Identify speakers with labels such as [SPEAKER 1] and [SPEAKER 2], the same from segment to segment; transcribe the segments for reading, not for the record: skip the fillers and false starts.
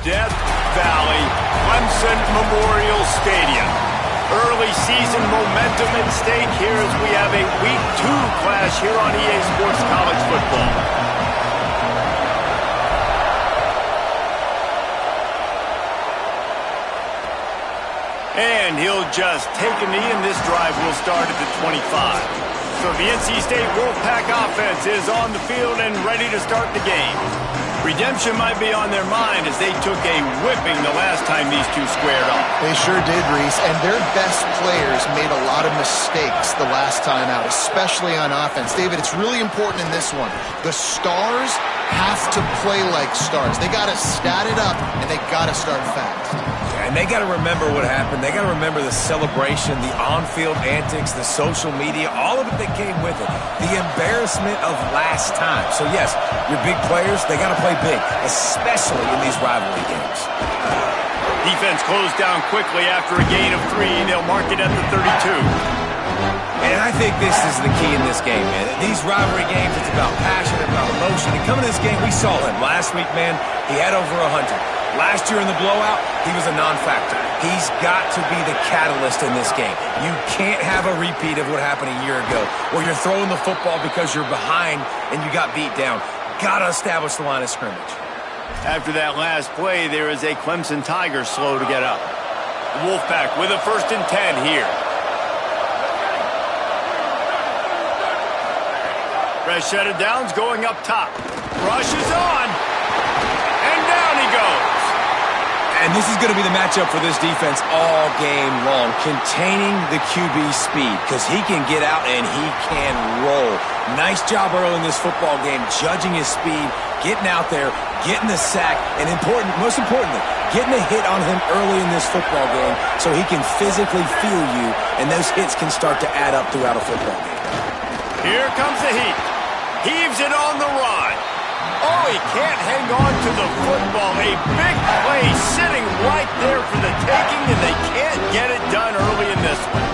[SPEAKER 1] Death Valley, Clemson Memorial Stadium. Early season momentum at stake here as we have a Week 2 clash here on EA Sports College Football. And he'll just take a knee, and this drive will start at the 25. So the NC State Wolfpack offense is on the field and ready to start the game. Redemption might be on their mind as they took a whipping the last time these two squared off.
[SPEAKER 2] They sure did, Reese, and their best players made a lot of mistakes the last time out, especially on offense. David, it's really important in this one. The stars have to play like stars. They got to stat it up, and they got to start fast.
[SPEAKER 3] And they got to remember what happened. They got to remember the celebration, the on-field antics, the social media, all of it that came with it. The embarrassment of last time. So, yes, your big players, they got to play big, especially in these rivalry games.
[SPEAKER 1] Defense closed down quickly after a gain of 3. They'll mark it at the 32.
[SPEAKER 3] And I think this is the key in this game, man. These rivalry games, it's about passion, about emotion. And coming to this game, we saw him last week, man. He had over 100. Last year in the blowout, he was a non-factor. He's got to be the catalyst in this game. You can't have a repeat of what happened a year ago, where you're throwing the football because you're behind and you got beat down. Got to establish the line of scrimmage.
[SPEAKER 1] After that last play, there is a Clemson Tiger slow to get up. The Wolfpack with a 1st and 10 here. Fresh set of downs going up top. Rush is on. And down he goes.
[SPEAKER 3] And this is going to be the matchup for this defense all game long, containing the QB speed, because he can get out and he can roll. Nice job early in this football game, judging his speed, getting out there, getting the sack, and most importantly, getting a hit on him early in this football game so he can physically feel you, and those hits can start to add up throughout a football game.
[SPEAKER 1] Here comes the heat. Heaves it on the run. Oh, he can't hang on to the football. A big play sitting right there for the taking, and they can't get it done early in this one.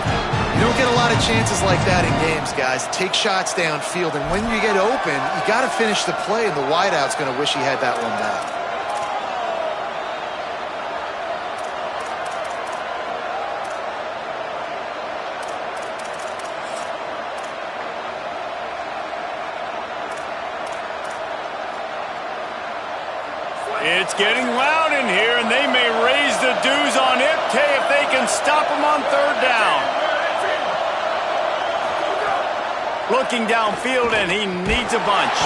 [SPEAKER 2] You don't get a lot of chances like that in games, guys. Take shots downfield, and when you get open, you got to finish the play, and the wideout's going to wish he had that one back.
[SPEAKER 1] It's getting loud in here, and they may raise the dues on Ipte if they can stop him on 3rd down. Looking downfield, and he needs a bunch.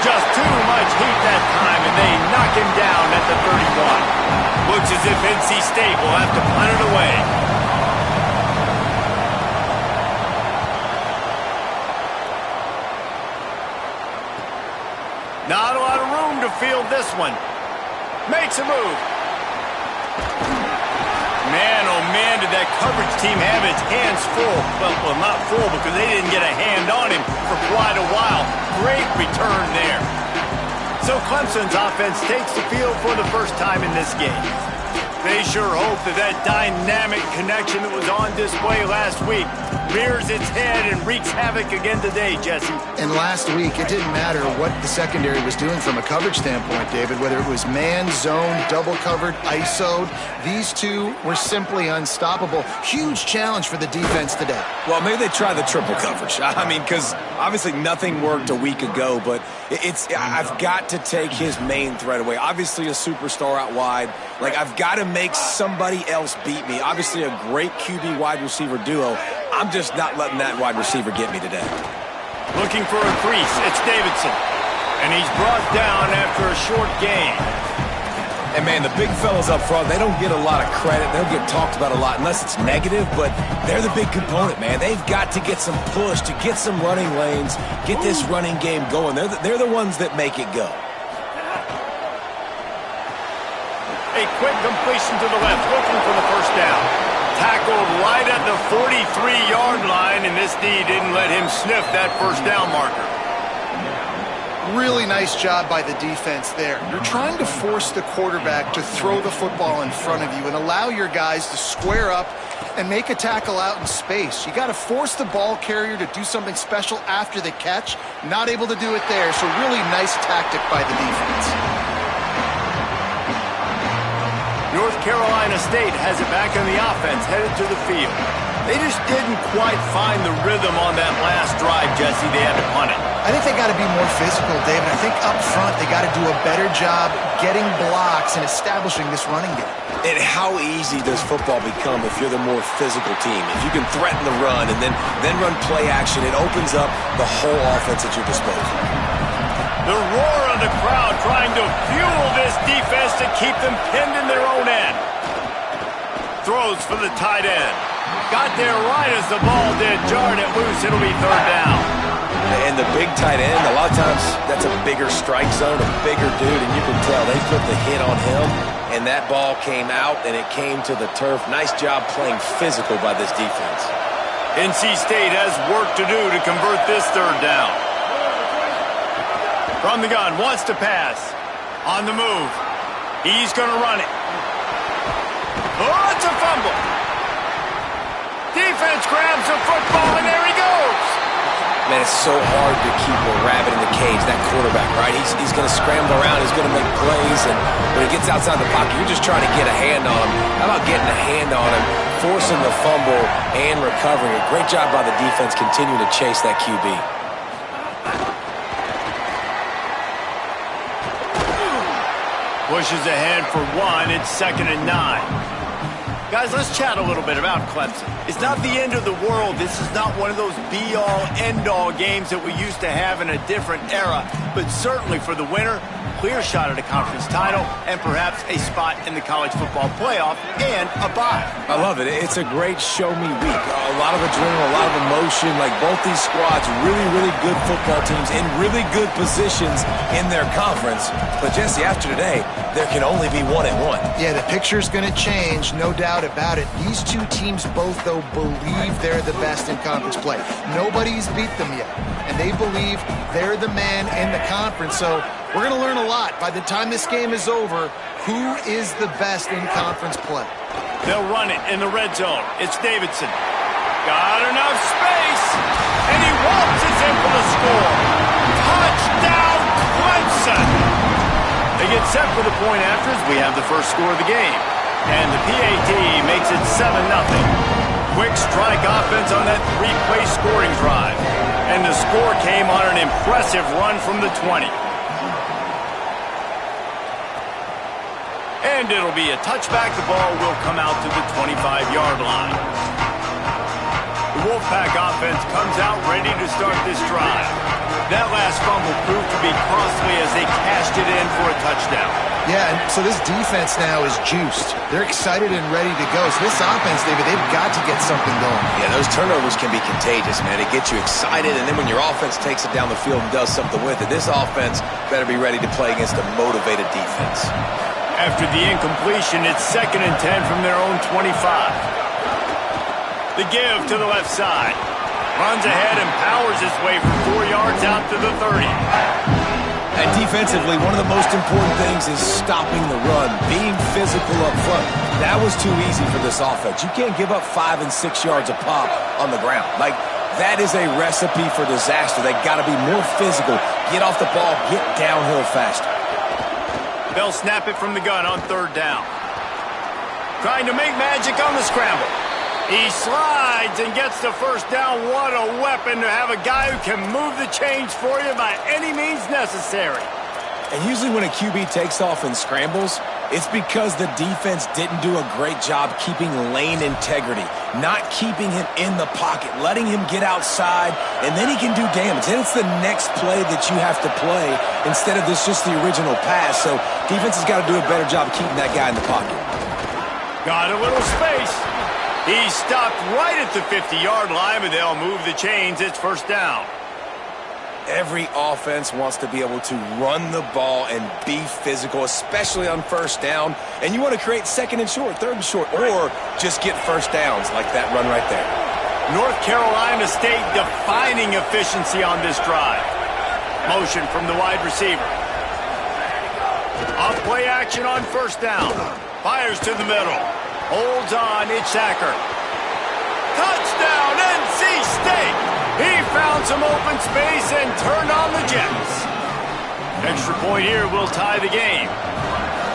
[SPEAKER 1] Just too much heat that time, and they knock him down at the 31. Looks as if NC State will have to punt it away. Not a lot of room to field this one. Makes a move. Man, oh man, did that coverage team have its hands full. Well, not full because they didn't get a hand on him for quite a while. Great return there. So Clemson's offense takes the field for the first time in this game. They sure hope that dynamic connection that was on display last week rears its head and wreaks havoc again today, Jesse.
[SPEAKER 2] And last week, it didn't matter what the secondary was doing from a coverage standpoint, David, whether it was man, zone, double covered, ISO'd. These two were simply unstoppable. Huge challenge for the defense today.
[SPEAKER 3] Well, maybe they try the triple coverage. I mean, because obviously nothing worked a week ago, but I've got to take his main threat away. Obviously a superstar out wide. Like, I've got to make somebody else beat me. Obviously a great QB wide receiver duo. I'm just not letting that wide receiver get me today.
[SPEAKER 1] Looking for a crease. It's Davidson. And he's brought down after a short gain.
[SPEAKER 3] And, man, the big fellas up front, they don't get a lot of credit. They don't get talked about a lot unless it's negative, but they're the big component, man. They've got to get some push, to get some running lanes, get this running game going. They're the ones that make it go.
[SPEAKER 1] A quick completion to the left, looking for the 1st down. Tackled right at the 43-yard line, and this D didn't let him sniff that 1st down marker.
[SPEAKER 2] Really nice job by the defense there. You're trying to force the quarterback to throw the football in front of you and allow your guys to square up and make a tackle out in space. You got to force the ball carrier to do something special after the catch. Not able to do it there, so really nice tactic by the defense.
[SPEAKER 1] Carolina State has it back on the offense, headed to the field. They just didn't quite find the rhythm on that last drive, Jesse. They had to punt it.
[SPEAKER 2] I think they got to be more physical, David. I think up front they got to do a better job getting blocks and establishing this running game.
[SPEAKER 3] And how easy does football become if you're the more physical team? If you can threaten the run and then run play action, it opens up the whole offense at your disposal.
[SPEAKER 1] The roar of the crowd trying to fuel this defense to keep them pinned in their own end. Throws for the tight end. Got there right as the ball did. Jarred it loose. It'll be third down.
[SPEAKER 3] And the big tight end, a lot of times that's a bigger strike zone, a bigger dude, and you can tell they put the hit on him, and that ball came out, and it came to the turf. Nice job playing physical by this defense.
[SPEAKER 1] NC State has work to do to convert this third down. From the gun, wants to pass. On the move. He's going to run it. Oh, it's a fumble. Defense grabs the football, and there he goes.
[SPEAKER 3] Man, it's so hard to keep a rabbit in the cage, that quarterback, right? He's going to scramble around, he's going to make plays, and when he gets outside the pocket, you're just trying to get a hand on him. How about getting a hand on him, forcing the fumble, and recovering it? Great job by the defense continuing to chase that QB.
[SPEAKER 1] Pushes ahead for one. It's 2nd and 9. Guys, let's chat a little bit about Clemson. It's not the end of the world. This is not one of those be-all, end-all games that we used to have in a different era. But certainly for the winner, clear shot at a conference title and perhaps a spot in the college football playoff and a bye.
[SPEAKER 3] I love it. It's a great show-me week. A lot of adrenaline, a lot of emotion. Like both these squads, really, really good football teams in really good positions in their conference. But Jesse, after today, there can only be 1-1.
[SPEAKER 2] Yeah, the picture's going to change, no doubt about it. These two teams both, though, believe they're the best in conference play. Nobody's beat them yet, and they believe they're the man in the conference. So we're going to learn a lot. By the time this game is over, who is the best in conference play?
[SPEAKER 1] They'll run it in the red zone. It's Davidson. Got enough space, and he waltzes in for the score. Touchdown, Clemson! They get set for the point after as we have the first score of the game. And the PAT makes it 7-0. Quick strike offense on that 3-play scoring drive. And the score came on an impressive run from the 20. And it'll be a touchback. The ball will come out to the 25-yard line. The Wolfpack offense comes out ready to start this drive. That last fumble proved to be costly as they cashed it in for a touchdown.
[SPEAKER 2] Yeah, and so this defense now is juiced. They're excited and ready to go. So this offense, David, they've got to get something going.
[SPEAKER 3] Yeah, those turnovers can be contagious, man. It gets you excited, and then when your offense takes it down the field and does something with it, this offense better be ready to play against a motivated defense.
[SPEAKER 1] After the incompletion, it's 2nd and 10 from their own 25. The give to the left side. Runs ahead and powers his way for 4 yards out to the 30.
[SPEAKER 3] And defensively, one of the most important things is stopping the run, being physical up front. That was too easy for this offense. You can't give up 5 and 6 yards a pop on the ground. Like, that is a recipe for disaster. They got to be more physical, get off the ball, get downhill faster.
[SPEAKER 1] They'll snap it from the gun on 3rd down. Trying to make magic on the scramble. He slides and gets the first down. What a weapon to have a guy who can move the chains for you by any means necessary.
[SPEAKER 3] And usually when a QB takes off and scrambles, it's because the defense didn't do a great job keeping lane integrity, not keeping him in the pocket, letting him get outside, and then he can do damage. Then it's the next play that you have to play instead of this just the original pass. So defense has got to do a better job of keeping that guy in the pocket.
[SPEAKER 1] Got a little space. He stopped right at the 50-yard line, but they'll move the chains. It's 1st down.
[SPEAKER 3] Every offense wants to be able to run the ball and be physical, especially on 1st down. And you want to create 2nd and short, 3rd and short, or just get 1st downs like that run right there.
[SPEAKER 1] North Carolina State defining efficiency on this drive. Motion from the wide receiver. Off play action on 1st down. Fires to the middle. Holds on, Itchacker. Touchdown, NC State! He found some open space and turned on the Jets. Extra point here will tie the game.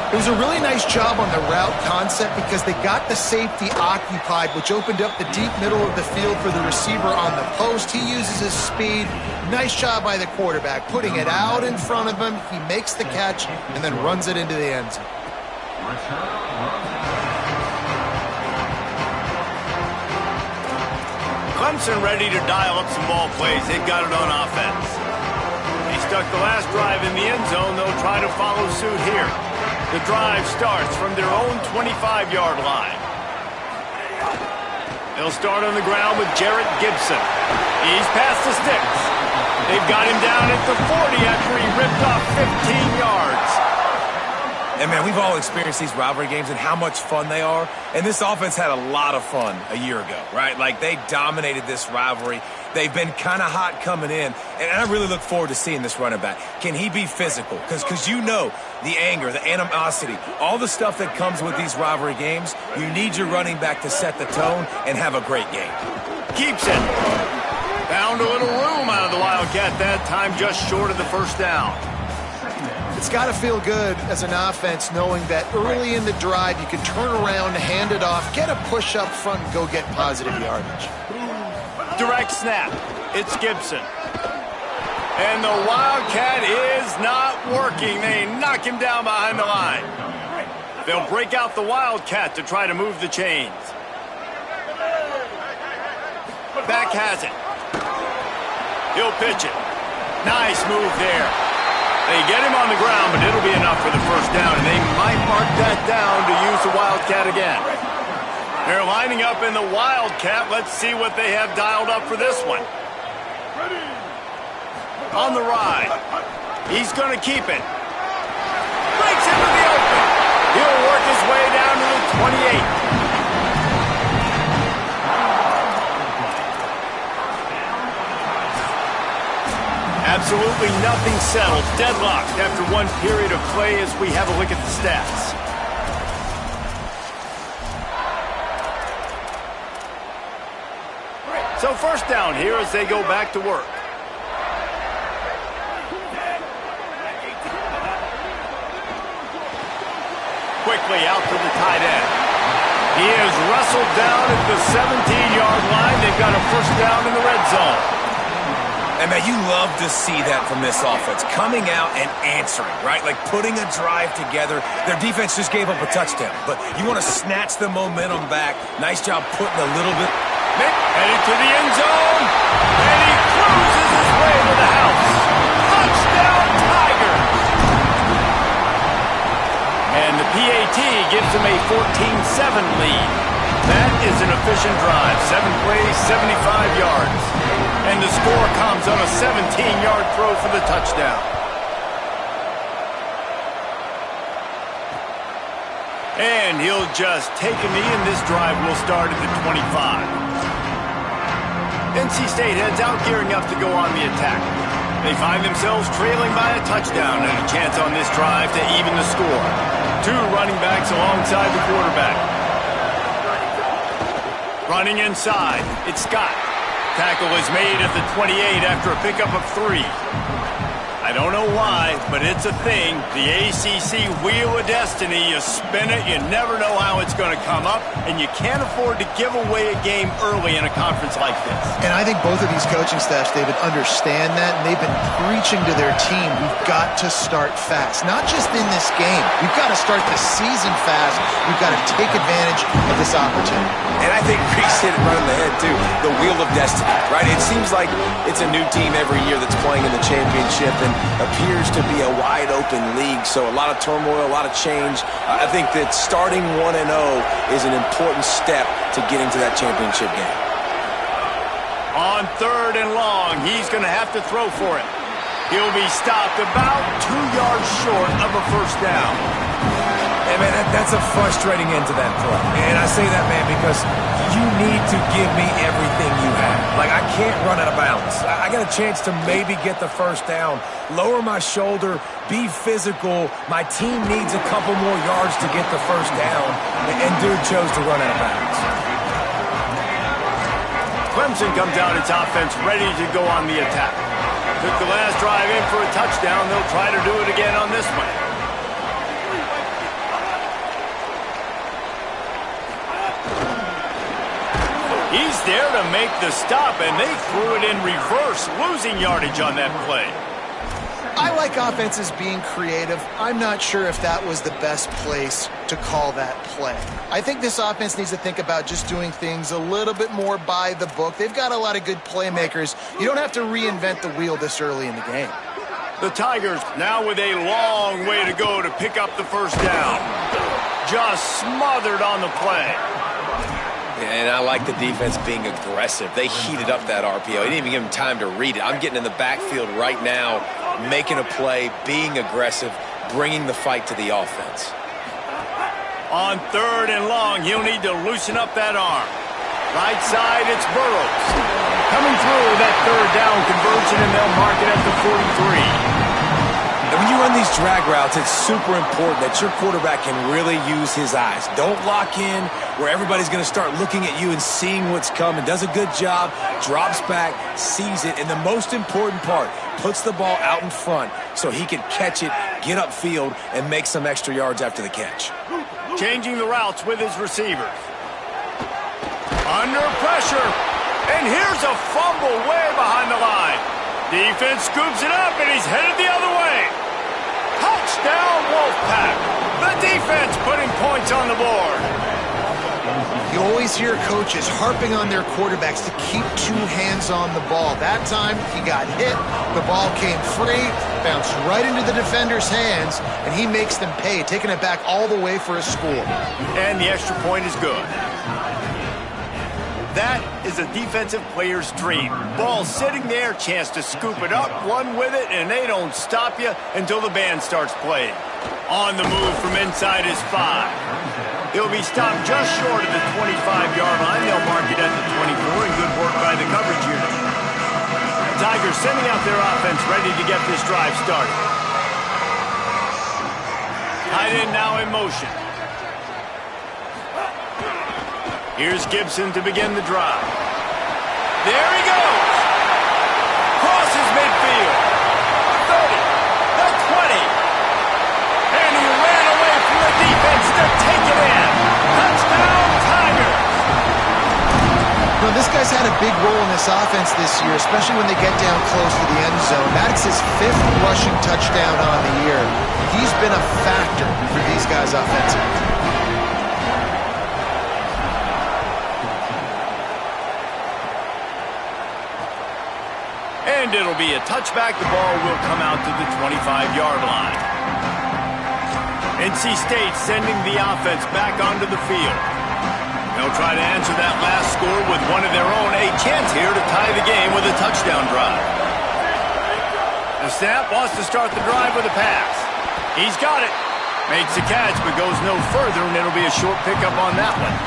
[SPEAKER 2] It was a really nice job on the route concept because they got the safety occupied, which opened up the deep middle of the field for the receiver on the post. He uses his speed. Nice job by the quarterback, putting it out in front of him. He makes the catch and then runs it into the end zone.
[SPEAKER 1] Clemson ready to dial up some ball plays. They've got it on offense. He stuck the last drive in the end zone. They'll try to follow suit here. The drive starts from their own 25-yard line. They'll start on the ground with Jarrett Gibson. He's past the sticks. They've got him down at the 40 after he ripped off 15 yards.
[SPEAKER 3] And, man, we've all experienced these rivalry games and how much fun they are. And this offense had a lot of fun a year ago, right? Like, they dominated this rivalry. They've been kind of hot coming in. And I really look forward to seeing this running back. Can he be physical? Because you know the anger, the animosity, all the stuff that comes with these rivalry games, you need your running back to set the tone and have a great game.
[SPEAKER 1] Keeps it. Found a little room out of the Wildcat that time, just short of the first down.
[SPEAKER 2] It's got to feel good as an offense knowing that early in the drive you can turn around, hand it off, get a push up front, and go get positive yardage.
[SPEAKER 1] Direct snap. It's Gibson. And the Wildcat is not working. They knock him down behind the line. They'll break out the Wildcat to try to move the chains. Back has it. He'll pitch it. Nice move there. They get him on the ground, but it'll be enough for the first down, and they might mark that down to use the Wildcat again. They're lining up in the Wildcat. Let's see what they have dialed up for this one. On the ride. He's going to keep it. Breaks into the open. He'll work his way down to the 28. Absolutely nothing settled. Deadlocked after one period of play as we have a look at the stats. So first down here as they go back to work. Quickly out to the tight end. He is wrestled down at the 17-yard line. They've got a first down in the red zone.
[SPEAKER 3] And, man, you love to see that from this offense, coming out and answering, right? Like putting a drive together. Their defense just gave up a touchdown, but you want to snatch the momentum back. Nice job putting a little bit.
[SPEAKER 1] Headed to the end zone, and he cruises his way to the house. Touchdown, Tigers! And the PAT gives them a 14-7 lead. That is an efficient drive. 7 plays, 75 yards. And the score comes on a 17-yard throw for the touchdown. And he'll just take a knee, and this drive will start at the 25. NC State heads out, gearing up to go on the attack. They find themselves trailing by a touchdown and a chance on this drive to even the score. Two running backs alongside the quarterback. Running inside, it's Scott. Tackle is made at the 28 after a pickup of 3. I don't know why, but it's a thing. The ACC Wheel of Destiny, you spin it, you never know how it's going to come up, and you can't afford to give away a game early in a conference like this.
[SPEAKER 2] And I think both of these coaching staffs, David, understand that, and they've been preaching to their team, we've got to start fast. Not just in this game. We've got to start the season fast. We've got to take advantage of this opportunity.
[SPEAKER 3] And I think Reese hit it right on the head, too. The Wheel of Destiny, right? It seems like it's a new team every year that's playing in the championship and appears to be a wide-open league. So a lot of turmoil, a lot of change. I think that starting 1-0 is an important step to getting to that championship game.
[SPEAKER 1] On 3rd and long, he's going to have to throw for it. He'll be stopped about 2 yards short of a first down.
[SPEAKER 3] Hey, man, that's a frustrating end to that play. And I say that, man, because you need to give me everything you have. Like, I can't run out of bounds. I got a chance to maybe get the first down, lower my shoulder, be physical. My team needs a couple more yards to get the first down, and dude chose to run out of bounds.
[SPEAKER 1] Clemson comes out its offense ready to go on the attack. Took the last drive in for a touchdown. They'll try to do it again on this one. there to make the stop, and they threw it in reverse, losing yardage on that play.
[SPEAKER 2] I like offenses being creative. I'm not sure if that was the best place to call that play. I think this offense needs to think about just doing things a little bit more by the book. They've got a lot of good playmakers. You don't have to reinvent the wheel this early in the game.
[SPEAKER 1] The Tigers now with a long way to go to pick up the first down. Just smothered on the play.
[SPEAKER 3] And I like the defense being aggressive. They heated up that RPO. He didn't even give him time to read it. I'm getting in the backfield right now, making a play, being aggressive, bringing the fight to the offense.
[SPEAKER 1] On 3rd and long, he'll need to loosen up that arm. Right side, it's Burrows. Coming through that 3rd down conversion, and they'll mark it at the 43.
[SPEAKER 3] And when you run these drag routes, it's super important that your quarterback can really use his eyes. Don't lock in where everybody's going to start looking at you and seeing what's coming. Does a good job, drops back, sees it, and the most important part, puts the ball out in front so he can catch it, get upfield, and make some extra yards after the catch.
[SPEAKER 1] Changing the routes with his receivers. Under pressure. And here's a fumble way behind the line. Defense scoops it up, and he's headed the other way. Touchdown, Wolfpack. The defense putting points on the board.
[SPEAKER 2] You always hear coaches harping on their quarterbacks to keep 2 hands on the ball. That time, he got hit, the ball came free, bounced right into the defender's hands, and he makes them pay, taking it back all the way for a score.
[SPEAKER 1] And the extra point is good. That is a defensive player's dream. Ball sitting there, chance to scoop it up, run with it, and they don't stop you until the band starts playing. On the move from inside his 5. He'll be stopped just short of the 25-yard line. They'll mark it at the 24, and good work by the coverage unit. Tigers sending out their offense, ready to get this drive started. Tight end now in motion. Here's Gibson to begin the drive. There he goes. Crosses midfield. 30, the 20. And he ran away from the defense to take it in. Touchdown, Tigers.
[SPEAKER 2] You know, this guy's had a big role in this offense this year, especially when they get down close to the end zone. That's his 5th rushing touchdown on the year. He's been a factor for these guys offensively.
[SPEAKER 1] And it'll be a touchback. The ball will come out to the 25-yard line. NC State sending the offense back onto the field. They'll try to answer that last score with one of their own. A chance here to tie the game with a touchdown drive. The snap wants to start the drive with a pass. He's got it. Makes a catch, but goes no further, and it'll be a short pickup on that one.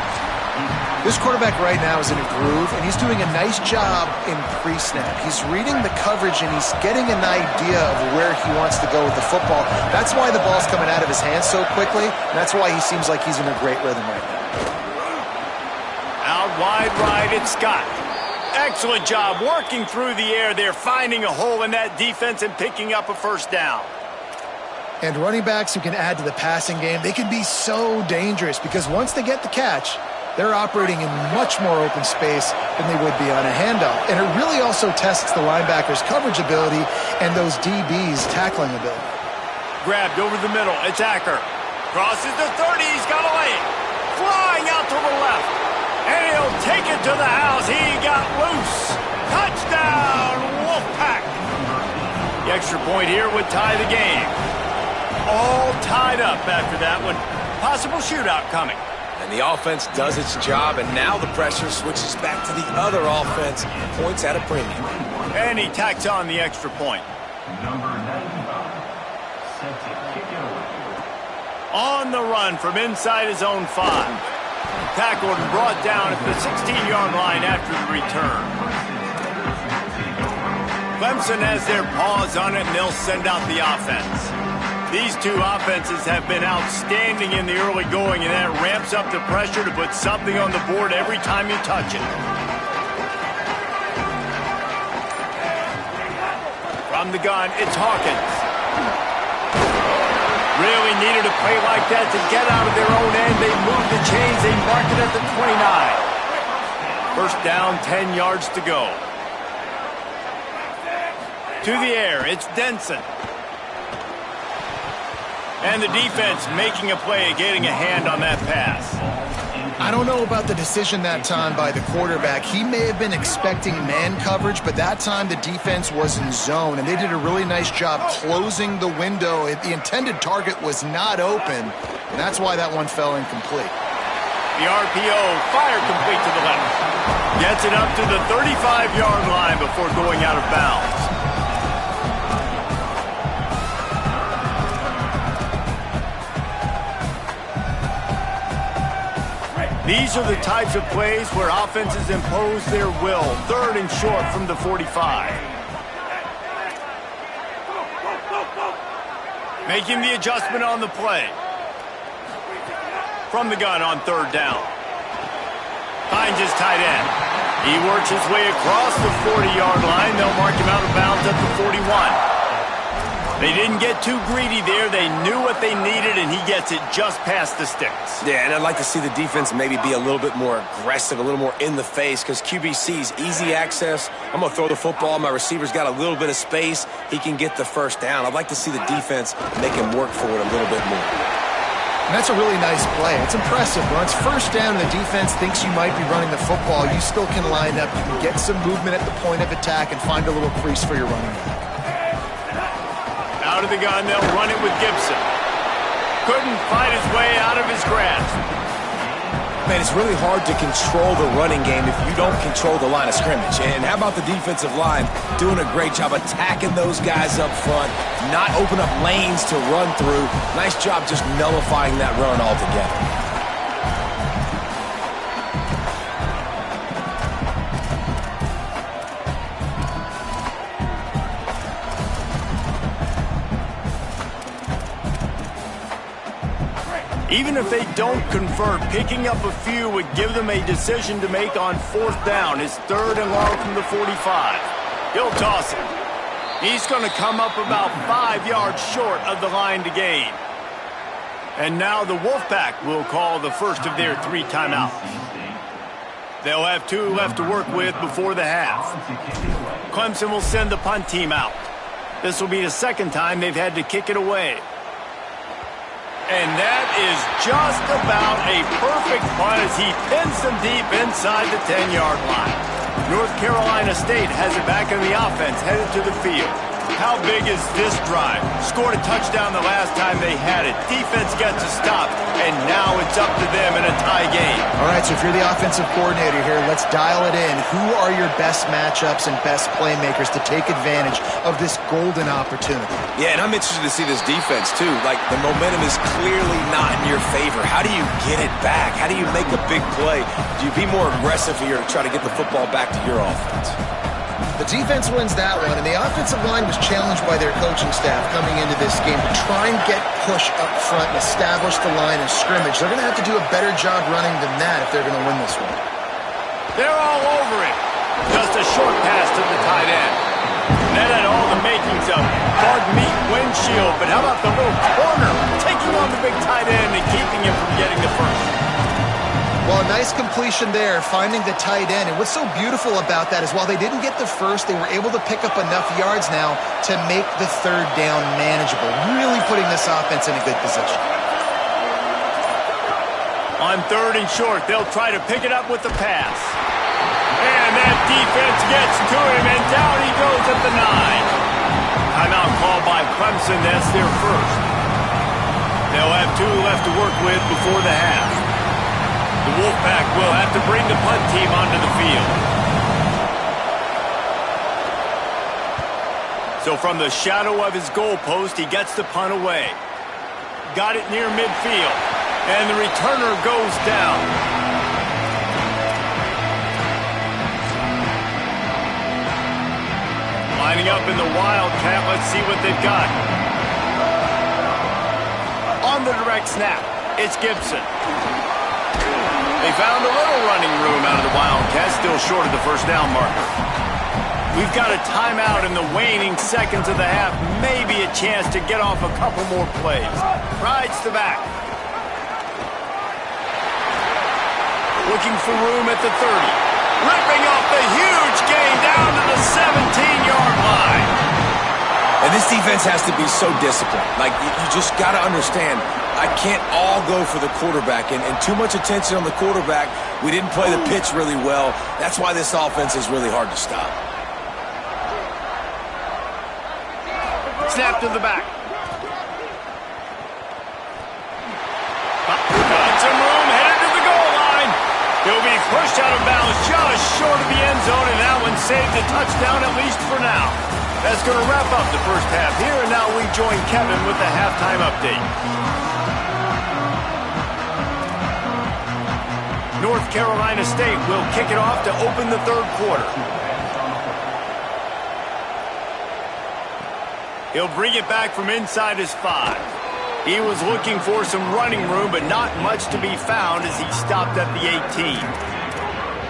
[SPEAKER 2] This quarterback right now is in a groove, and he's doing a nice job in pre-snap. He's reading the coverage, and he's getting an idea of where he wants to go with the football. That's why the ball's coming out of his hands so quickly, and that's why he seems like he's in a great rhythm right now.
[SPEAKER 1] Out wide right, it's Scott. Excellent job working through the air there, finding a hole in that defense and picking up a first down.
[SPEAKER 2] And running backs who can add to the passing game, they can be so dangerous because once they get the catch, they're operating in much more open space than they would be on a handoff. And it really also tests the linebacker's coverage ability and those DBs' tackling ability.
[SPEAKER 1] Grabbed over the middle, it's Acker. Crosses the 30, he's got a lane. Flying out to the left. And he'll take it to the house. He got loose. Touchdown, Wolfpack. The extra point here would tie the game. All tied up after that one. Possible shootout coming.
[SPEAKER 3] And the offense does its job, and now the pressure switches back to the other offense. Points at a premium.
[SPEAKER 1] And he tacks on the extra point. On the run from inside his own 5. Tackled and brought down at the 16-yard line after the return. Clemson has their paws on it, and they'll send out the offense. These two offenses have been outstanding in the early going, and that ramps up the pressure to put something on the board every time you touch it. From the gun, it's Hawkins. Really needed a play like that to get out of their own end. They move the chains. They mark it at the 29. First down, 10 yards to go. To the air, it's Denson. And the defense making a play, getting a hand on that pass.
[SPEAKER 2] I don't know about the decision that time by the quarterback. He may have been expecting man coverage, but that time the defense was in zone, and they did a really nice job closing the window. The intended target was not open, and that's why that one fell incomplete.
[SPEAKER 1] The RPO, fire complete to the left. Gets it up to the 35-yard line before going out of bounds. These are the types of plays where offenses impose their will. Third and short from the 45. Making the adjustment on the play. From the gun on third down. Finds his tight end. He works his way across the 40-yard line. They'll mark him out of bounds at the 41. They didn't get too greedy there. They knew what they needed, and he gets it just past the sticks.
[SPEAKER 3] Yeah, and I'd like to see the defense maybe be a little bit more aggressive, a little more in the face, because QBC's easy access. I'm going to throw the football. My receiver's got a little bit of space. He can get the first down. I'd like to see the defense make him work for it a little bit more.
[SPEAKER 2] And that's a really nice play. It's impressive. When it's first down and the defense thinks you might be running the football, you still can line up. You can get some movement at the point of attack and find a little crease for your running back.
[SPEAKER 1] Out of the gun, they'll run it with Gibson. Couldn't fight his way out of his grasp.
[SPEAKER 3] Man, it's really hard to control the running game if you don't control the line of scrimmage. And how about the defensive line doing a great job attacking those guys up front, not open up lanes to run through. Nice job just nullifying that run altogether.
[SPEAKER 1] Even if they don't convert, picking up a few would give them a decision to make on fourth down. It's third and long from the 45. He'll toss it. He's going to come up about 5 yards short of the line to gain. And now the Wolfpack will call the first of their 3 timeouts. They'll have 2 left to work with before the half. Clemson will send the punt team out. This will be the second time they've had to kick it away. And that is just about a perfect punt as he pins them deep inside the 10-yard line. North Carolina State has it back in the offense, headed to the field. How big is this drive? Scored a touchdown the last time they had it. Defense gets a stop, and now it's up to them in a tie game.
[SPEAKER 2] All right, so if you're the offensive coordinator here, let's dial it in. Who are your best matchups and best playmakers to take advantage of this golden opportunity?
[SPEAKER 3] Yeah, and I'm interested to see this defense, too. Like, the momentum is clearly not in your favor. How do you get it back? How do you make a big play? Do you be more aggressive here to try to get the football back to your offense?
[SPEAKER 2] The defense wins that one, and the offensive line was challenged by their coaching staff coming into this game to try and get push up front and establish the line of scrimmage. They're going to have to do a better job running than that if they're going to win this one.
[SPEAKER 1] They're all over it. Just a short pass to the tight end. That had all the makings of bug meat windshield, but how about the little corner taking on the big tight end and keeping him from getting the first?
[SPEAKER 2] Well, a nice completion there, finding the tight end. And what's so beautiful about that is while they didn't get the first, they were able to pick up enough yards now to make the third down manageable, really putting this offense in a good position.
[SPEAKER 1] On third and short, they'll try to pick it up with the pass. And that defense gets to him, and down he goes at the 9. Timeout called by Clemson. That's their first. They'll have 2 left to work with before the half. The Wolfpack will have to bring the punt team onto the field. So from the shadow of his goalpost, he gets the punt away. Got it near midfield. And the returner goes down. Lining up in the Wildcat. Let's see what they've got. On the direct snap, it's Gibson. They found a little running room out of the Wildcats, still short of the first down marker. We've got a timeout in the waning seconds of the half. Maybe a chance to get off a couple more plays. Rides to back. Looking for room at the 30. ripping off the huge gain down to the 17-yard line.
[SPEAKER 3] And this defense has to be so disciplined. Like, you just got to understand, I can't all go for the quarterback. And too much attention on the quarterback. We didn't play the pitch really well. That's why this offense is really hard to stop.
[SPEAKER 1] Snap to the back. Got some room, headed to the goal line. He'll be pushed out of bounds just short of the end zone, and that one saved a touchdown, at least for now. That's going to wrap up the first half here, and now we join Kevin with the halftime update. North Carolina State will kick it off to open the third quarter. He'll bring it back from inside his 5. He was looking for some running room, but not much to be found as he stopped at the 18.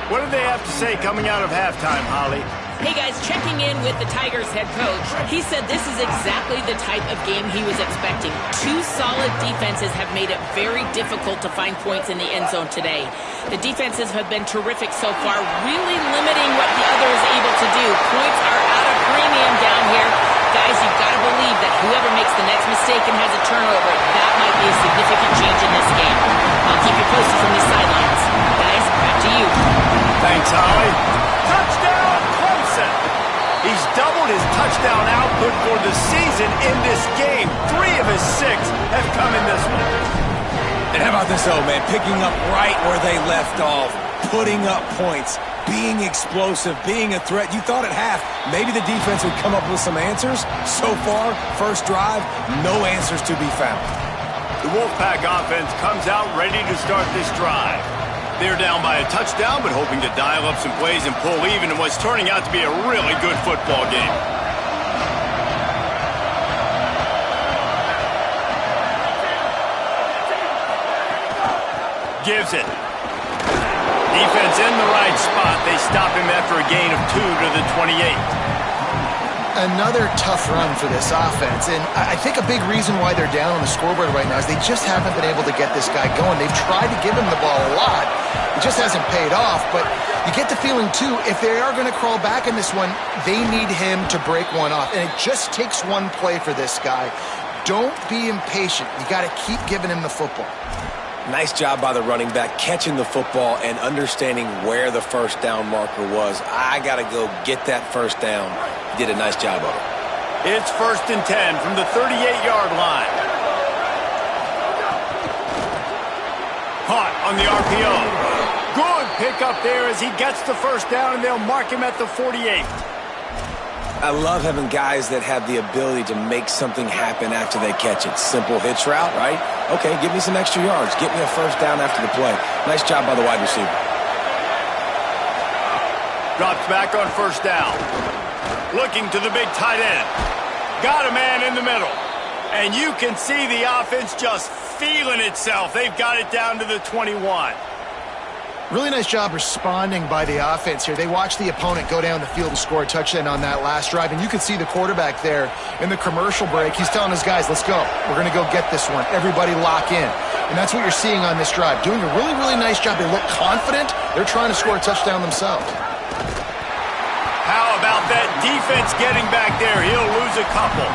[SPEAKER 1] What do they have to say coming out of halftime, Holly?
[SPEAKER 4] Hey guys, checking in with the Tigers head coach. He said this is exactly the type of game he was expecting. 2 solid defenses have made it very difficult to find points in the end zone today. The defenses have been terrific so far, really limiting what the other is able to do. Points are at a premium down here. Guys, you've got to believe that whoever makes the next mistake and has a turnover, that might be a significant change in this game. I'll keep you posted from the sidelines. Guys, back to you.
[SPEAKER 1] Thanks, Holly. Touchdown, Clemson! He's doubled his touchdown output for the season in this game. 3 of his 6 have come in this one.
[SPEAKER 3] And how about this, though, man? Picking up right where they left off, putting up points, being explosive, being a threat. You thought at half maybe the defense would come up with some answers. So far, first drive, no answers to be found.
[SPEAKER 1] The Wolfpack offense comes out ready to start this drive. They're down by a touchdown, but hoping to dial up some plays and pull even in what's turning out to be a really good football game. Gives it. Defense in the right spot. They stop him after a gain of 2 to the 28.
[SPEAKER 2] Another tough run for this offense, and I think a big reason why they're down on the scoreboard right now is they just haven't been able to get this guy going. They've tried to give him the ball a lot. It just hasn't paid off, but you get the feeling, too, if they are going to crawl back in this one, they need him to break one off, and it just takes one play for this guy. Don't be impatient. You got to keep giving him the football.
[SPEAKER 3] Nice job by the running back, catching the football and understanding where the first down marker was. I got to go get that first down. He did a nice job of it.
[SPEAKER 1] It's 1st and 10 from the 38-yard line. Caught on the RPO. Good pickup there as he gets the first down, and they'll mark him at the 48.
[SPEAKER 3] I love having guys that have the ability to make something happen after they catch it. Simple hitch route, right? Okay, give me some extra yards. Get me a first down after the play. Nice job by the wide receiver.
[SPEAKER 1] Drops back on first down. Looking to the big tight end. Got a man in the middle. And you can see the offense just feeling itself. They've got it down to the 21.
[SPEAKER 2] Really nice job responding by the offense here. They watched the opponent go down the field and score a touchdown on that last drive, and you can see the quarterback there in the commercial break. He's telling his guys, let's go. We're going to go get this one. Everybody lock in. And that's what you're seeing on this drive. Doing a really, really nice job. They look confident. They're trying to score a touchdown themselves.
[SPEAKER 1] How about that defense getting back there? He'll lose a couple.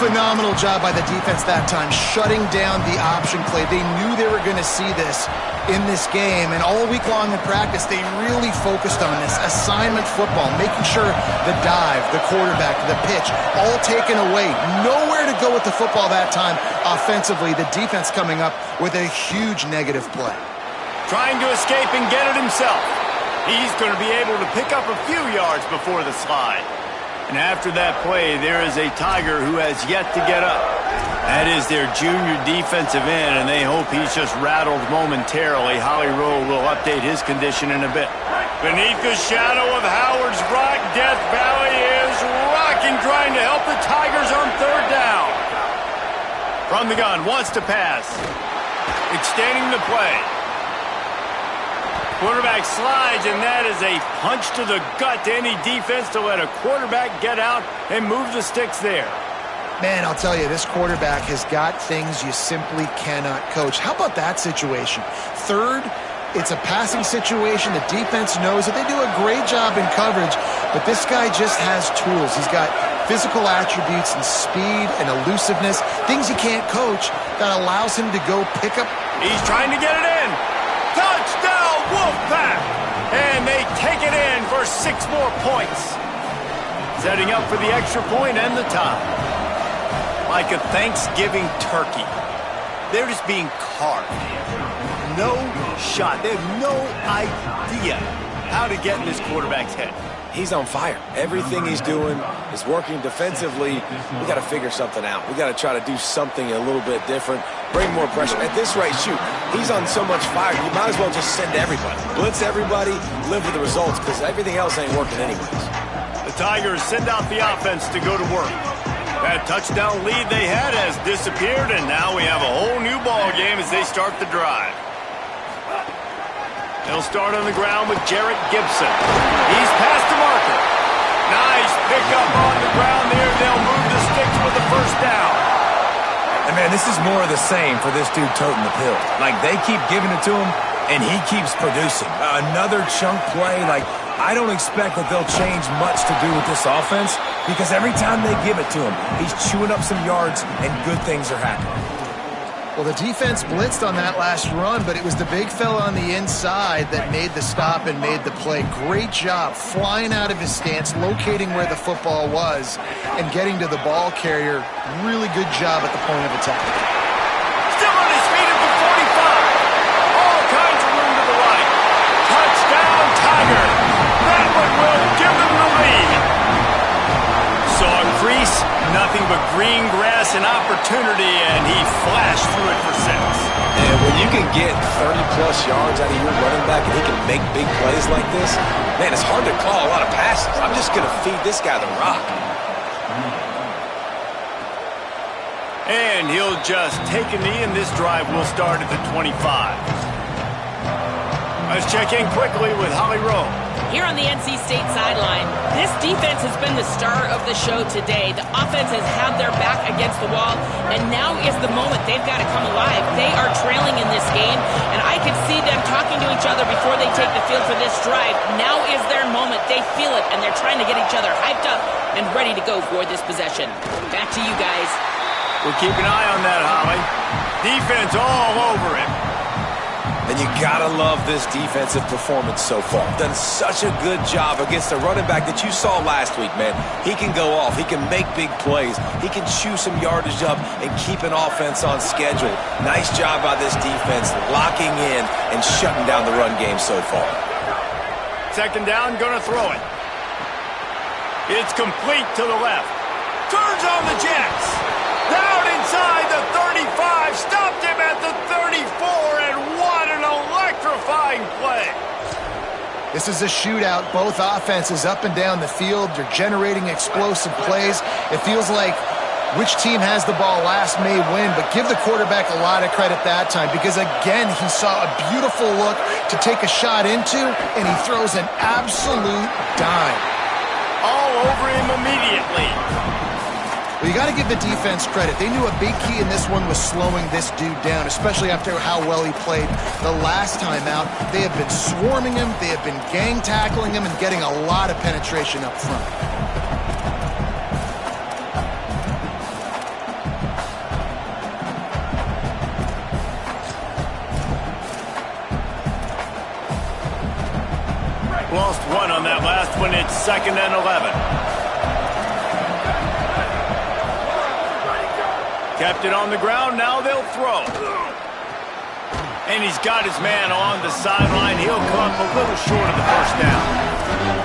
[SPEAKER 2] Phenomenal job by the defense that time, shutting down the option play. They knew they were going to see this in this game, and all week long in practice, they really focused on this assignment football, making sure the dive, the quarterback, the pitch, all taken away. Nowhere to go with the football that time offensively. The defense coming up with a huge negative play.
[SPEAKER 1] Trying to escape and get it himself. He's going to be able to pick up a few yards before the slide. And after that play, there is a Tiger who has yet to get up. That is their junior defensive end, and they hope he's just rattled momentarily. Holly Rowe will update his condition in a bit. Beneath the shadow of Howard's Rock, Death Valley is rocking, trying to help the Tigers on third down. From the gun, wants to pass. Extending the play. Quarterback slides, and that is a punch to the gut to any defense to let a quarterback get out and move the sticks there.
[SPEAKER 2] Man, I'll tell you, this quarterback has got things you simply cannot coach. How about that situation? 3rd It's a passing situation. The defense knows that they do a great job in coverage, but this guy just has tools. He's got physical attributes and speed and elusiveness, things he can't coach, that allows him to go pick up.
[SPEAKER 1] He's trying to get it in. Touchdown, Wolfpack! And they take it in for 6 more points. Setting up for the extra point and the tie. Like a Thanksgiving turkey. They're just being carved. No shot. They have no idea how to get in this quarterback's head.
[SPEAKER 3] He's on fire. Everything he's doing is working defensively. We got to figure something out. We got to try to do something a little bit different, bring more pressure. At this rate, shoot, he's on so much fire, you might as well just send everybody. Blitz everybody, live with the results, because everything else ain't working anyways.
[SPEAKER 1] The Tigers send out the offense to go to work. That touchdown lead they had has disappeared, and now we have a whole new ball game as they start the drive. They'll start on the ground with Jarrett Gibson. He's past the marker. Nice pickup on the ground there. They'll move the sticks with the first down.
[SPEAKER 3] And, man, this is more of the same for this dude toting the pill. Like, they keep giving it to him, and he keeps producing. Another chunk play. Like, I don't expect that they'll change much to do with this offense, because every time they give it to him, he's chewing up some yards, and good things are happening.
[SPEAKER 2] Well, the defense blitzed on that last run, but it was the big fella on the inside that made the stop and made the play. Great job flying out of his stance, locating where the football was, and getting to the ball carrier. Really good job at the point of attack.
[SPEAKER 1] Still on his feet at the 45. All kinds of room to the right. Touchdown, Tiger. That one will give them the lead. Saw a crease, nothing but green grass and opportunity, and he flashed through it for 6.
[SPEAKER 3] And when you can get 30-plus yards out of your running back and he can make big plays like this, man, it's hard to call a lot of passes. I'm just going to feed this guy the rock.
[SPEAKER 1] And he'll just take a knee, and this drive will start at the 25. Let's check in quickly with Holly Rowe.
[SPEAKER 4] Here on the NC State sideline, this defense has been the star of the show today. The offense has had their back against the wall, and now is the moment they've got to come alive. They are trailing in this game, and I could see them talking to each other before they take the field for this drive. Now is their moment. They feel it, and they're trying to get each other hyped up and ready to go for this possession. Back to you guys.
[SPEAKER 1] We'll keep an eye on that, Holly. Defense all over it.
[SPEAKER 3] And you gotta love this defensive performance so far. Done such a good job against the running back that you saw last week, man. He can go off. He can make big plays. He can chew some yardage up and keep an offense on schedule. Nice job by this defense locking in and shutting down the run game so far.
[SPEAKER 1] Second down, gonna throw it. It's complete to the left. Turns on the Jets. Down inside the 35. Stopped him at the 34, and what an electrifying play.
[SPEAKER 2] This is a shootout. Both offenses up and down the field. They're generating explosive plays. It feels like which team has the ball last may win, but give the quarterback a lot of credit that time, because, again, he saw a beautiful look to take a shot into, and he throws an absolute dime.
[SPEAKER 1] All over him immediately.
[SPEAKER 2] Well, you got to give the defense credit. They knew a big key in this one was slowing this dude down, especially after how well he played the last time out. They have been swarming him, they have been gang tackling him, and getting a lot of penetration up front.
[SPEAKER 1] Lost one on that last one. It's 2nd and 11. Kept it on the ground. Now they'll throw. And he's got his man on the sideline. He'll come up a little short of the first down.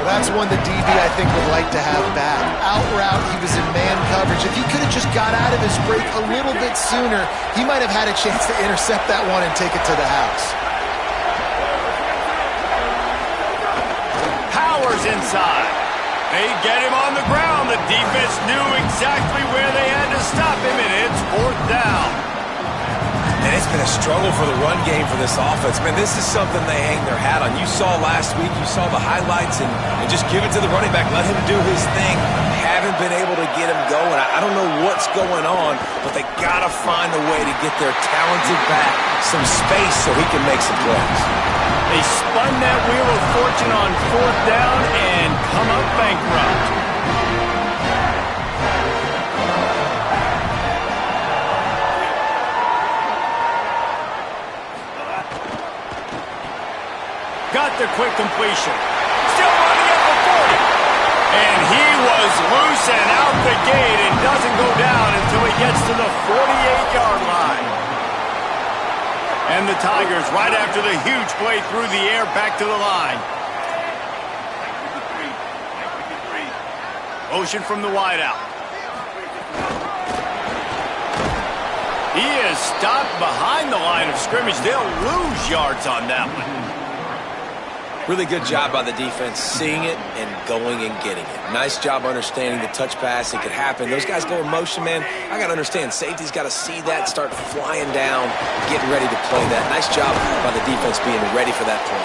[SPEAKER 2] Well, that's one the DB, I think, would like to have back. Out route, he was in man coverage. If he could have just got out of his break a little bit sooner, he might have had a chance to intercept that one and take it to the house.
[SPEAKER 1] Powers inside. They get him on the ground. The defense knew exactly where they had to stop him, and it's 4th down.
[SPEAKER 3] And it's been a struggle for the run game for this offense. Man, this is something they hang their hat on. You saw last week, you saw the highlights, and just give it to the running back. Let him do his thing. Haven't been able to get him going. I don't know what's going on, but they got to find a way to get their talented back some space so he can make some plays.
[SPEAKER 1] They spun that wheel of fortune on 4th down and come up bankrupt. Got the quick completion. Still running at the 40. And he was loose and out the gate and doesn't go down until he gets to the 48-yard line. And the Tigers, right after the huge play through the air, back to the line. Motion from the wideout. He is stopped behind the line of scrimmage. They'll lose yards on that one.
[SPEAKER 3] Really good job by the defense, seeing it and going and getting it. Nice job understanding the touch pass. It could happen. Those guys go in motion, man. I got to understand, safety's got to see that, start flying down, getting ready to play that. Nice job by the defense being ready for that play.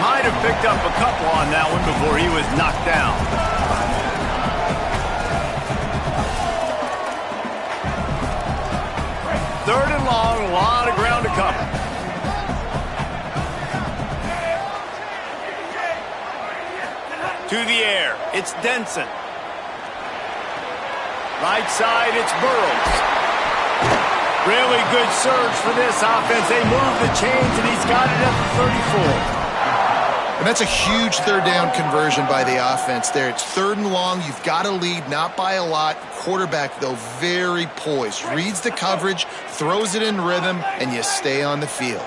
[SPEAKER 1] Might have picked up a couple on that one before he was knocked down. Third and long, a lot of ground to cover. To the air, it's Denson. Right side, it's Burrows. Really good surge for this offense. They move the chains, and he's got it at the 34.
[SPEAKER 2] And that's a huge third down conversion by the offense there. It's 3rd and long. You've got to lead, not by a lot. Quarterback, though, very poised. Reads the coverage, throws it in rhythm, and you stay on the field.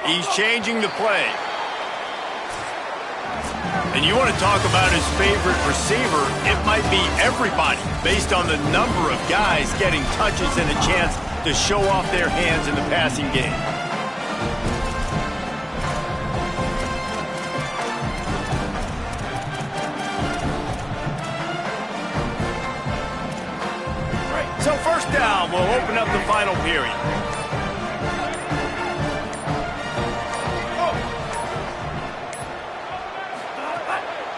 [SPEAKER 1] He's changing the play. And you want to talk about his favorite receiver, it might be everybody, based on the number of guys getting touches and a chance to show off their hands in the passing game. So 1st down will open up the final period.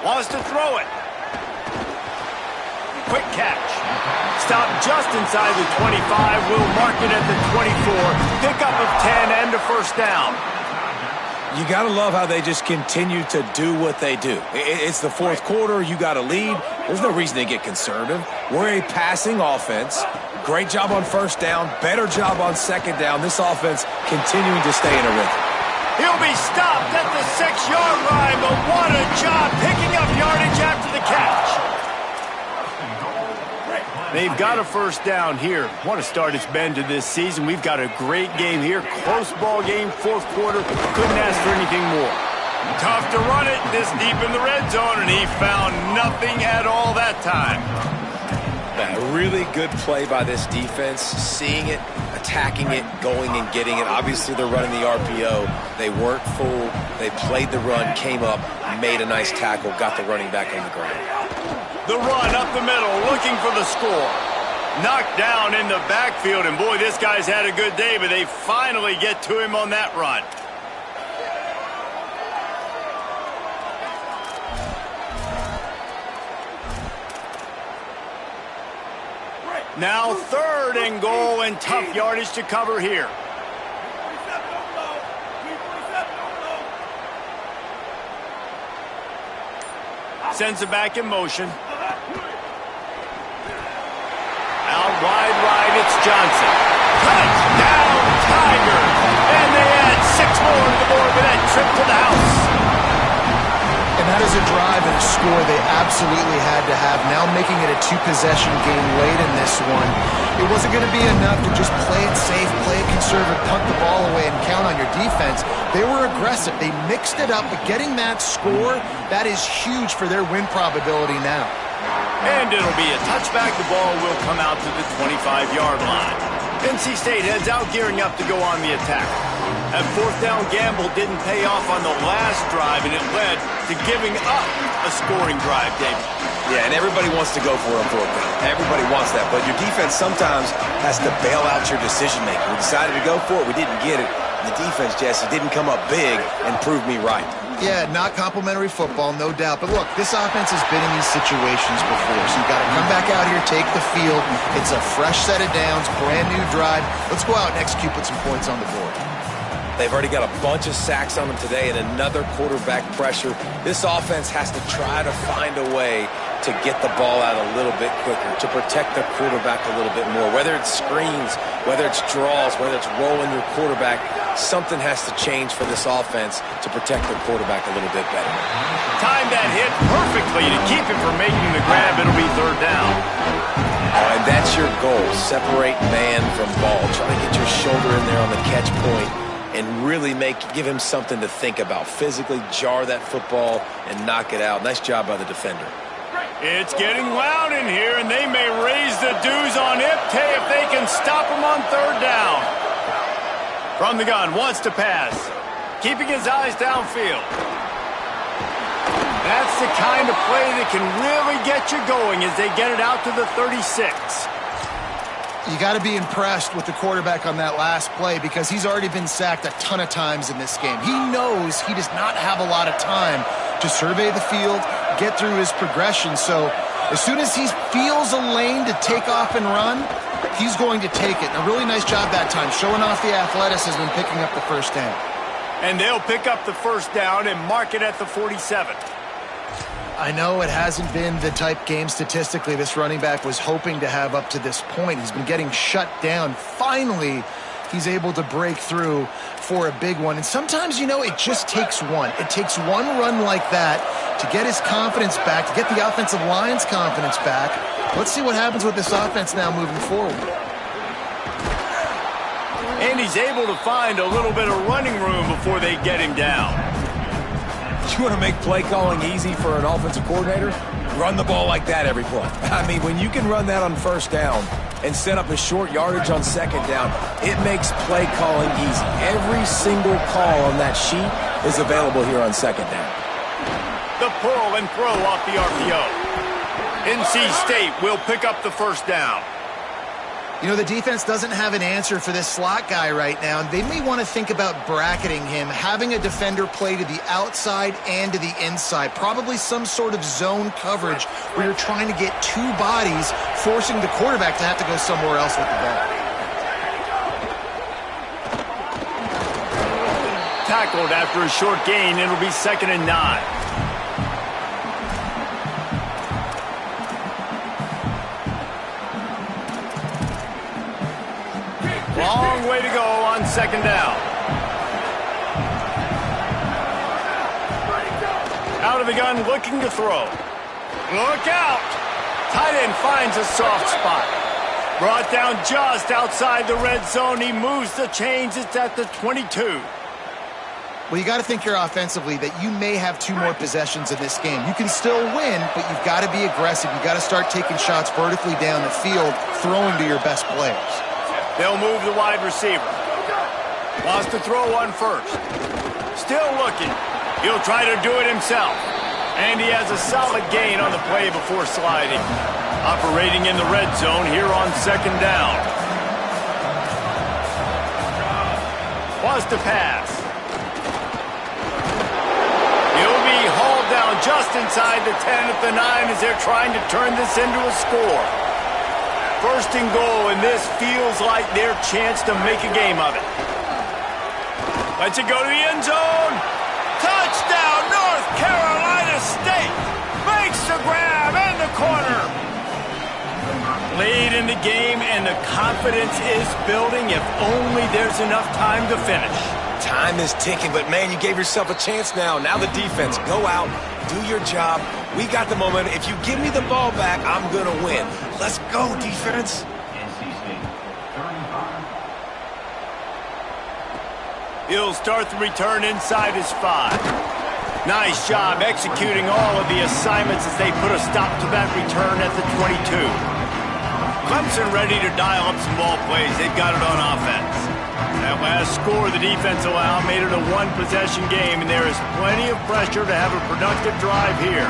[SPEAKER 1] Wants to throw it. Quick catch. Stop just inside the 25. Will mark it at the 24. Pickup of 10 and a 1st down.
[SPEAKER 3] You got to love how they just continue to do what they do. It's the 4th quarter. You got to lead. There's no reason to get conservative. We're a passing offense. Great job on 1st down. Better job on 2nd down. This offense continuing to stay in a rhythm.
[SPEAKER 1] He'll be stopped at the 6-yard line, but what a job picking up yardage after the catch. They've got a 1st down here. What a start it's been to this season. We've got a great game here. Close ball game, 4th quarter. Couldn't ask for anything more. Tough to run it this deep in the red zone, and he found nothing at all that time.
[SPEAKER 3] A really good play by this defense, seeing it, attacking it, going and getting it. Obviously, they're running the RPO. They weren't fooled. They played the run, came up, made a nice tackle, got the running back on the ground.
[SPEAKER 1] The run up the middle, looking for the score. Knocked down in the backfield, and boy, this guy's had a good day, but they finally get to him on that run. Now 3rd and goal and tough yardage to cover here. Sends it back in motion. Out wide right, it's Johnson. Touchdown, Tigers! And they add 6 more to the board with that trip to the house.
[SPEAKER 2] And that is a drive and a score they absolutely had to have. Now making it a 2-possession game late in this one. It wasn't going to be enough to just play it safe, play it conservative, punt the ball away, and count on your defense. They were aggressive. They mixed it up, but getting that score, that is huge for their win probability now.
[SPEAKER 1] And it'll be a touchback. The ball will come out to the 25-yard line. NC State heads out, gearing up to go on the attack. That 4th down gamble didn't pay off on the last drive, and it led to giving up a scoring drive, David.
[SPEAKER 3] Yeah, and everybody wants to go for a 4th down. Everybody wants that, but your defense sometimes has to bail out your decision-making. We decided to go for it. We didn't get it. The defense, Jesse, didn't come up big and prove me right.
[SPEAKER 2] Yeah, not complimentary football, no doubt. But look, this offense has been in these situations before, so you've got to come back out here, take the field. It's a fresh set of downs, brand new drive. Let's go out and execute, put some points on the board.
[SPEAKER 3] They've already got a bunch of sacks on them today and another quarterback pressure. This offense has to try to find a way to get the ball out a little bit quicker, to protect the quarterback a little bit more. Whether it's screens, whether it's draws, whether it's rolling your quarterback, something has to change for this offense to protect the quarterback a little bit better.
[SPEAKER 1] Timed that hit perfectly to keep him from making the grab. It'll be third down.
[SPEAKER 3] And that's your goal. Separate man from ball. Try to get your shoulder in there on the catch point and really give him something to think about. Physically jar that football and knock it out. Nice job by the defender.
[SPEAKER 1] It's getting loud in here, and they may raise the dues on Ipte if they can stop him on third down. From the gun, wants to pass. Keeping his eyes downfield. That's the kind of play that can really get you going as they get it out to the 36.
[SPEAKER 2] You got to be impressed with the quarterback on that last play because he's already been sacked a ton of times in this game. He knows he does not have a lot of time to survey the field, get through his progression. So as soon as he feels a lane to take off and run, he's going to take it. And a really nice job that time, showing off the athleticism and picking up the first down.
[SPEAKER 1] And they'll pick up the first down and mark it at the 47.
[SPEAKER 2] I know it hasn't been the type game statistically this running back was hoping to have up to this point. He's been getting shut down. Finally, he's able to break through for a big one. And sometimes, you know, it just takes one. It takes one run like that to get his confidence back, to get the offensive line's confidence back. Let's see what happens with this offense now moving forward.
[SPEAKER 1] And he's able to find a little bit of running room before they get him down.
[SPEAKER 3] You want to make play calling easy for an offensive coordinator? Run the ball like that every play. I mean, when you can run that on first down and set up a short yardage on second down, it makes play calling easy. Every single call on that sheet is available here on second down.
[SPEAKER 1] The pull and throw off the RPO. NC State will pick up the first down.
[SPEAKER 2] You know, the defense doesn't have an answer for this slot guy right now. They may want to think about bracketing him, having a defender play to the outside and to the inside. Probably some sort of zone coverage where you're trying to get two bodies, forcing the quarterback to have to go somewhere else with the ball.
[SPEAKER 1] Tackled after a short gain. It'll be 2nd and 9. Long way to go on second down. Out of the gun, looking to throw. Look out! Tight end finds a soft spot. Brought down just outside the red zone. He moves the chains. It's at the 22.
[SPEAKER 2] Well, you got to think here offensively that you may have 2 more possessions in this game. You can still win, but you've got to be aggressive. You've got to start taking shots vertically down the field, throwing to your best players.
[SPEAKER 1] They'll move the wide receiver. Wants to throw one first. Still looking. He'll try to do it himself. And he has a solid gain on the play before sliding. Operating in the red zone here on second down. Wants to pass. He'll be hauled down just inside the 10 at the 9 as they're trying to turn this into a score. First and goal, and this feels like their chance to make a game of it. Lets it go to the end zone. Touchdown, North Carolina State. Makes the grab in the corner. Late in the game, and the confidence is building if only there's enough time to finish.
[SPEAKER 3] Time is ticking, but man, you gave yourself a chance now. Now the defense, go out, do your job. We got the momentum. If you give me the ball back, I'm going to win. Let's go, defense.
[SPEAKER 1] He'll start the return inside his 5. Nice job executing all of the assignments as they put a stop to that return at the 22. Clemson ready to dial up some ball plays. They've got it on offense. That last score the defense allowed made it a one-possession game, and there is plenty of pressure to have a productive drive here.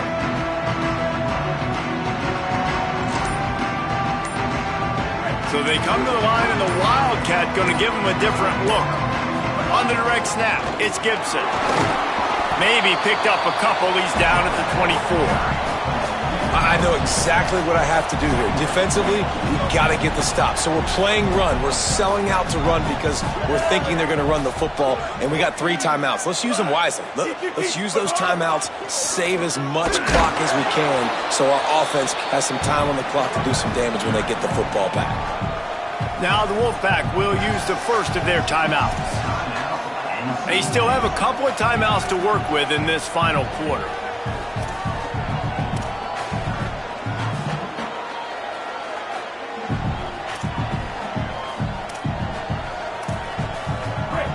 [SPEAKER 1] So they come to the line, and the Wildcat going to give them a different look. On the direct snap, it's Gibson. Maybe picked up a couple. He's down at the 24.
[SPEAKER 3] I know exactly what I have to do here. Defensively, we got to get the stop. So we're playing run. We're selling out to run because we're thinking they're going to run the football, and we got 3 timeouts. Let's use them wisely. Let's use those timeouts, save as much clock as we can so our offense has some time on the clock to do some damage when they get the football back.
[SPEAKER 1] Now the Wolfpack will use the first of their timeouts. They still have a couple of timeouts to work with in this final quarter.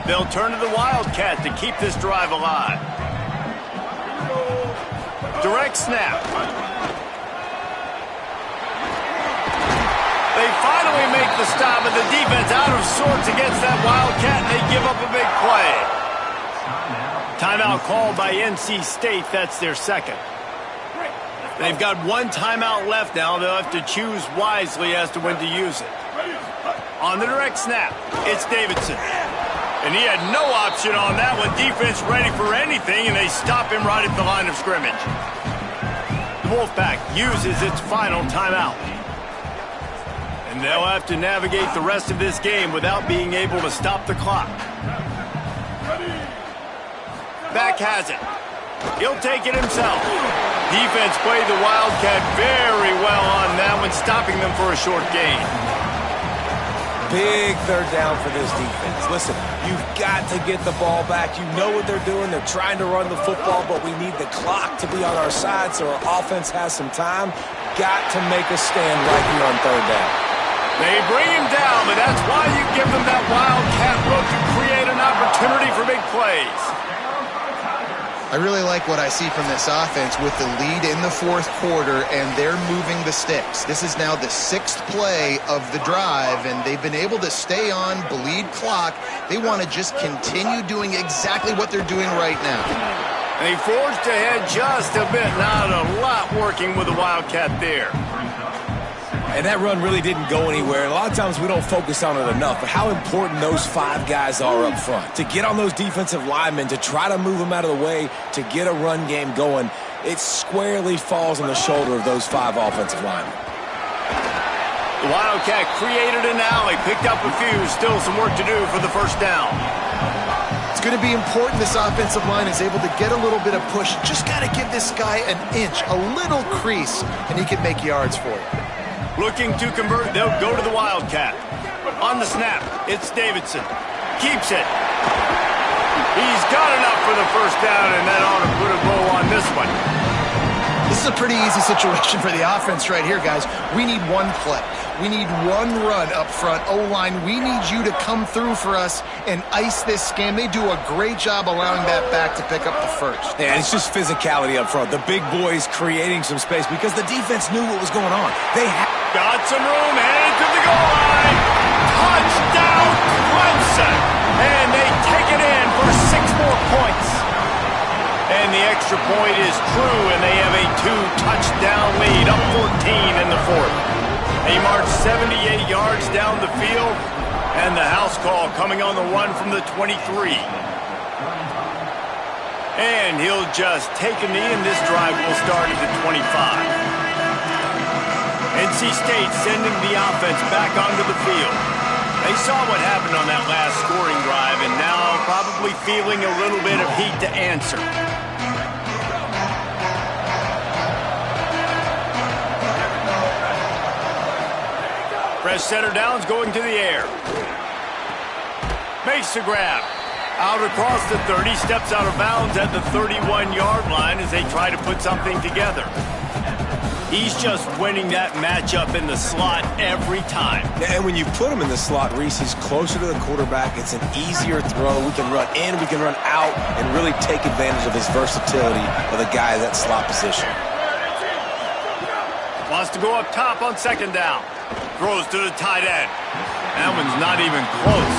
[SPEAKER 1] They'll turn to the Wildcat to keep this drive alive. Direct snap. They finally make the stop, and the defense out of sorts against that Wildcat, and they give up a big play. Timeout called by NC State. That's their second. They've got 1 timeout left now. They'll have to choose wisely as to when to use it. On the direct snap, it's Davidson. And he had no option on that one. Defense ready for anything, and they stop him right at the line of scrimmage. The Wolfpack uses its final timeout. And they'll have to navigate the rest of this game without being able to stop the clock. Back has it. He'll take it himself. Defense played the Wildcat very well on that one, stopping them for a short gain.
[SPEAKER 3] Big third down for this defense. Listen, you've got to get the ball back. You know what they're doing. They're trying to run the football, but we need the clock to be on our side so our offense has some time. Got to make a stand right here on third down.
[SPEAKER 1] They bring him down, but that's why you give them that Wildcat look to create an opportunity for big plays.
[SPEAKER 2] I really like what I see from this offense with the lead in the 4th quarter, and they're moving the sticks. This is now the 6th play of the drive, and they've been able to stay on, bleed clock. They want to just continue doing exactly what they're doing right now.
[SPEAKER 1] They forged ahead just a bit. Not a lot working with the Wildcat there.
[SPEAKER 3] And that run really didn't go anywhere. And a lot of times we don't focus on it enough, but how important those 5 guys are up front. To get on those defensive linemen, to try to move them out of the way, to get a run game going, it squarely falls on the shoulder of those 5 offensive linemen.
[SPEAKER 1] The Wildcat created an alley, picked up a few, still some work to do for the first down.
[SPEAKER 2] It's going to be important this offensive line is able to get a little bit of push. Just got to give this guy an inch, a little crease, and he can make yards for you.
[SPEAKER 1] Looking to convert, they'll go to the Wildcat. On the snap, it's Davidson. Keeps it. He's got enough for the first down, and that ought to put a bow on this one.
[SPEAKER 2] This is a pretty easy situation for the offense right here, guys. We need 1 play. We need 1 run up front. O-line, we need you to come through for us and ice this game. They do a great job allowing that back to pick up the first.
[SPEAKER 3] Yeah, it's just physicality up front. The big boys creating some space because the defense knew what was going on. They
[SPEAKER 1] got some room, headed to the goal line. Touchdown, Clemson. And they take it in for 6 more points. And the extra point is true, and they have a 2-touchdown lead, up 14 in the 4th. They march 78 yards down the field, and the house call coming on the run from the 23. And he'll just take a knee, and this drive will start at the 25. NC State sending the offense back onto the field. They saw what happened on that last scoring drive, and now probably feeling a little bit of heat to answer. Fresh center downs going to the air. Makes the grab. Out across the 30, steps out of bounds at the 31-yard line as they try to put something together. He's just winning that matchup in the slot every time.
[SPEAKER 3] And when you put him in the slot, Reese, he's closer to the quarterback. It's an easier throw. We can run in, we can run out, and really take advantage of his versatility of the guy in that slot position.
[SPEAKER 1] Wants to go up top on 2nd down. Throws to the tight end. That one's not even close.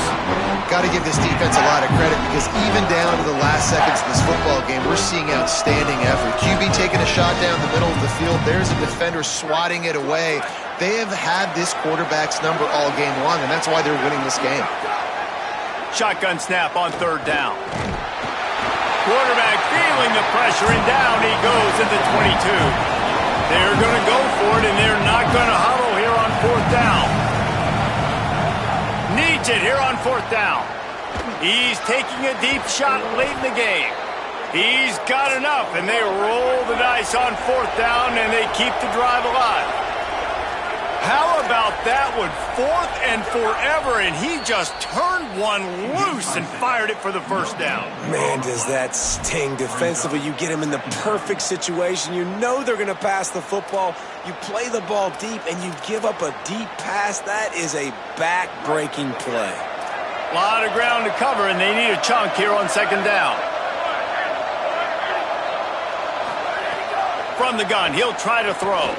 [SPEAKER 2] Got to give this defense a lot of credit because even down to the last seconds of this football game, we're seeing outstanding effort. QB taking a shot down the middle of the field. There's a defender swatting it away. They have had this quarterback's number all game long, and that's why they're winning this game.
[SPEAKER 1] Shotgun snap on 3rd down. Quarterback feeling the pressure, and down he goes at the 22. They're going to go for it, and they're not going to huddle here on fourth down. Needs it here on fourth down. He's taking a deep shot late in the game. He's got enough, and they roll the dice on fourth down, and they keep the drive alive. How about that one? Fourth and forever, and he just turned one loose and fired it for the first down.
[SPEAKER 3] Man, does that sting defensively. You get him in the perfect situation. You know they're going to pass the football. You play the ball deep, and you give up a deep pass. That is a back-breaking play.
[SPEAKER 1] A lot of ground to cover, and they need a chunk here on second down. From the gun, he'll try to throw.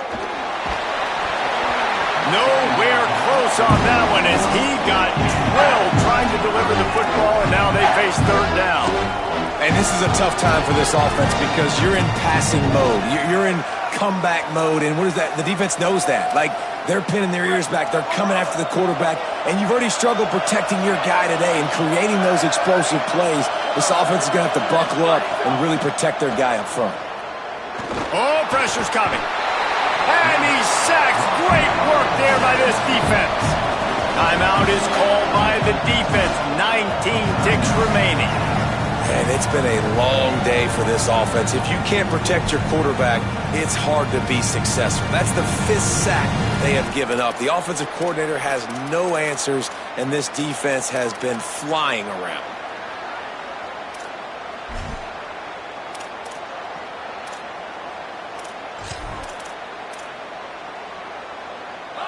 [SPEAKER 1] Nowhere close on that one as he got drilled trying to deliver the football, and now they face third down.
[SPEAKER 3] And this is a tough time for this offense because you're in passing mode. You're in comeback mode, and what is that? The defense knows that. Like, they're pinning their ears back. They're coming after the quarterback, and you've already struggled protecting your guy today and creating those explosive plays. This offense is going to have to buckle up and really protect their guy up front.
[SPEAKER 1] Oh, pressure's coming. And he's sacked. Great work there by this defense. Timeout is called by the defense. 19 ticks remaining.
[SPEAKER 3] And it's been a long day for this offense. If you can't protect your quarterback, it's hard to be successful. That's the 5th sack they have given up. The offensive coordinator has no answers, and this defense has been flying around.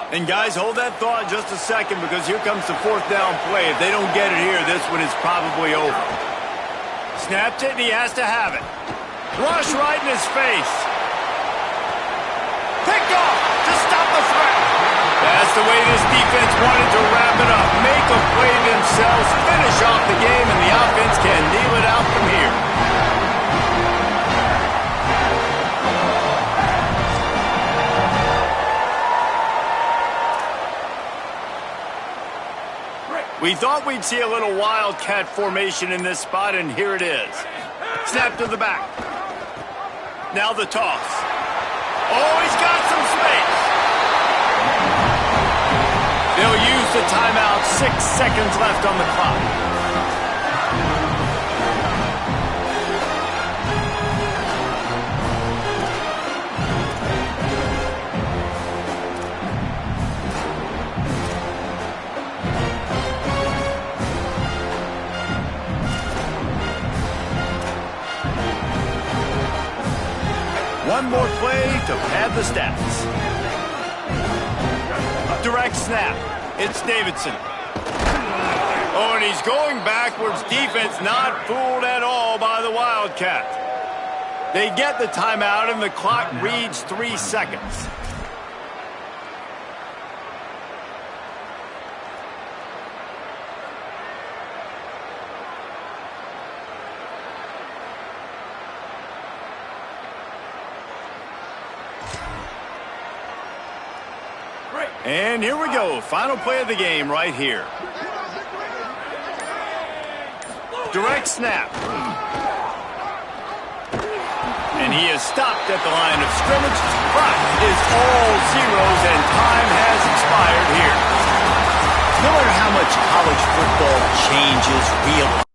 [SPEAKER 1] And guys, hold that thought just a second because here comes the fourth down play. If they don't get it here, this one is probably over. Snapped it, and he has to have it. Rush right in his face. Picked off to stop the threat. That's the way this defense wanted to wrap it up. Make a play themselves, finish off the game, and the offense can kneel it out from here. We thought we'd see a little wildcat formation in this spot, and here it is. Snap to the back. Now the toss. Oh, he's got some space. They'll use the timeout. 6 seconds left on the clock. One more play to pad the stats. Direct snap. It's Davidson. Oh, and he's going backwards. Defense not fooled at all by the Wildcat. They get the timeout, and the clock reads 3 seconds. And here we go. Final play of the game right here. Direct snap. And he is stopped at the line of scrimmage. Clock is all zeros, and time has expired here. No matter how much college football changes, real